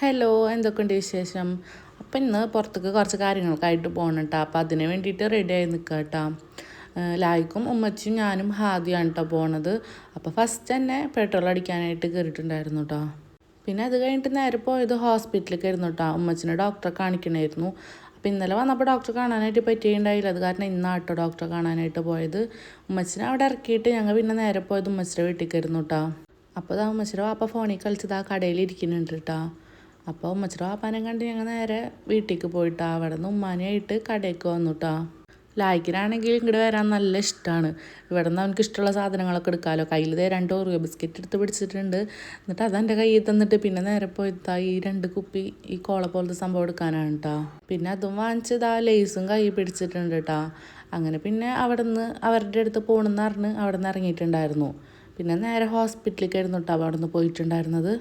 Hello, എന്തൊക്കെയുണ്ട് വിശേഷം? അപ്പം ഇന്ന് പുറത്തേക്ക് കുറച്ച് കാര്യങ്ങൾക്കായിട്ട് പോകണം കേട്ടോ. അപ്പം അതിന് വേണ്ടിയിട്ട് റെഡി ആയി നിൽക്കുക കേട്ടോ. ലായ്ക്കും ഉമ്മച്ചിയും ഞാനും ഹാദിയാണ് കേട്ടോ പോണത്. അപ്പോൾ ഫസ്റ്റ് തന്നെ പെട്രോൾ അടിക്കാനായിട്ട് കയറിയിട്ടുണ്ടായിരുന്നു കേട്ടോ. പിന്നെ അത് കഴിഞ്ഞിട്ട് നേരെ പോയത് ഹോസ്പിറ്റലിലേക്ക് ആയിരുന്നു കേട്ടോ. ഉമ്മച്ചിനെ ഡോക്ടറെ കാണിക്കണമായിരുന്നു. അപ്പോൾ ഇന്നലെ വന്നപ്പോൾ ഡോക്ടറെ കാണാനായിട്ട് പറ്റിയിട്ടുണ്ടായില്ല. അത് കാരണം ഇന്നാട്ടോ ഡോക്ടറെ കാണാനായിട്ട് പോയത്. ഉമ്മച്ചിനെ അവിടെ ഇറക്കിയിട്ട് ഞങ്ങൾ പിന്നെ നേരെ പോയത് ഉമ്മച്ചിയുടെ വീട്ടിലേക്കായിരുന്നു കേട്ടോ. അപ്പോൾ ഉമ്മച്ചിയുടെ വാപ്പ ഫോണിൽ കളിച്ചത് ആ കടയിൽ ഇരിക്കുന്നുണ്ട് കേട്ടോ. അപ്പോൾ ഉമ്മച്ചിയുടെ വാപ്പാനെ കണ്ട് ഞങ്ങൾ നേരെ വീട്ടിലേക്ക് പോയിട്ടാ. അവിടെ നിന്ന് ഉമ്മാനെയായിട്ട് കടയ്ക്ക് വന്നു കേട്ടോ. ലായ്ക്കിനാണെങ്കിൽ ഇങ്ങോട്ട് വരാൻ നല്ല ഇഷ്ടമാണ്. ഇവിടെ നിന്ന് അവനക്ക് ഇഷ്ടമുള്ള സാധനങ്ങളൊക്കെ എടുക്കാമല്ലോ. കയ്യിൽ 2 ഓറിയോ ബിസ്ക്കറ്റ് എടുത്ത് പിടിച്ചിട്ടുണ്ട്. എന്നിട്ട് അതെൻ്റെ കയ്യിൽ തന്നിട്ട് പിന്നെ നേരെ പോയിട്ടാ ഈ 2 കുപ്പി ഈ കോള പോലത്തെ സംഭവം എടുക്കാനാണ് കേട്ടോ. പിന്നെ അതും വാങ്ങിച്ചതാ ലേസും കയ്യിൽ പിടിച്ചിട്ടുണ്ട് കേട്ടോ. അങ്ങനെ പിന്നെ അവിടെ നിന്ന് അവരുടെ അടുത്ത് പോകണമെന്ന് പറഞ്ഞ് അവിടെ നിന്ന് ഇറങ്ങിയിട്ടുണ്ടായിരുന്നു. പിന്നെ നേരെ ഹോസ്പിറ്റലിലേക്കായിരുന്നു കേട്ടോ അവിടെ നിന്ന് പോയിട്ടുണ്ടായിരുന്നത്.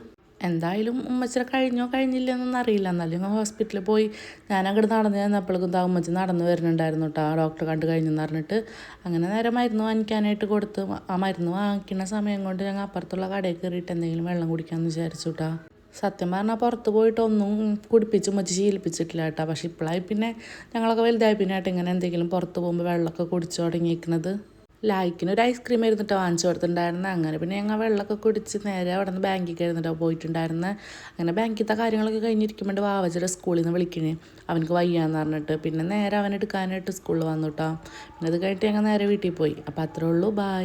എന്തായാലും ഉമ്മച്ചിനെ കഴിഞ്ഞില്ല എന്നൊന്നും അറിയില്ല. എന്നാലും ഞങ്ങൾ ഹോസ്പിറ്റലിൽ പോയി ഞാനങ്ങോട്ട് നടന്ന് ചെന്നപ്പോഴേക്കും ഉമ്മച്ചി നടന്ന് വരുന്നുണ്ടായിരുന്നു കേട്ടോ. ഡോക്ടറെ കണ്ട് കഴിഞ്ഞെന്ന് പറഞ്ഞിട്ട് അങ്ങനെ നേരെ മരുന്ന് വാങ്ങിക്കാനായിട്ട് കൊടുത്ത് ആ മരുന്ന് വാങ്ങിക്കുന്ന സമയം കൊണ്ട് ഞങ്ങൾ അപ്പുറത്തുള്ള കടയിൽ കയറിയിട്ട് എന്തെങ്കിലും വെള്ളം കുടിക്കാമെന്ന് വിചാരിച്ചു കേട്ടോ. സത്യം പറഞ്ഞാൽ പുറത്ത് പോയിട്ട് ഒന്നും കുടിപ്പിച്ച് ഉമ്മച്ചി ശീലിപ്പിച്ചിട്ടില്ല കേട്ടോ. പക്ഷെ ഇപ്പോഴായി പിന്നെ ഞങ്ങളൊക്കെ വലുതായി പിന്നെ ആയിട്ട് ഇങ്ങനെ എന്തെങ്കിലും പുറത്ത് പോകുമ്പോൾ വെള്ളമൊക്കെ കുടിച്ചു തുടങ്ങിയിരിക്കുന്നത്. ലായ്ക്കിനൊരു ഐസ്ക്രീം ആയിരുന്നിട്ടോ വാങ്ങിച്ചു കൊടുത്തിട്ടുണ്ടായിരുന്നത്. അങ്ങനെ പിന്നെ ഞങ്ങൾ വെള്ളമൊക്കെ കുടിച്ച് നേരെ അവിടെ നിന്ന് ബാങ്കിലേക്ക് ആയിരുന്നിട്ടോ പോയിട്ടുണ്ടായിരുന്നത്. അങ്ങനെ ബാങ്കിലത്തെ കാര്യങ്ങളൊക്കെ കഴിഞ്ഞിരിക്കുമ്പോൾ വാവച്ചയുടെ സ്കൂളിൽ നിന്ന് വിളിക്കണേ അവനക്ക് വയ്യാന്ന് പറഞ്ഞിട്ട്. പിന്നെ നേരെ അവനെടുക്കാനായിട്ട് സ്കൂളിൽ വന്നു കേട്ടോ. പിന്നെ അത് കഴിഞ്ഞിട്ട് ഞങ്ങൾ നേരെ വീട്ടിൽ പോയി. അപ്പോൾ അത്രേ ഉള്ളൂ, ബായ്.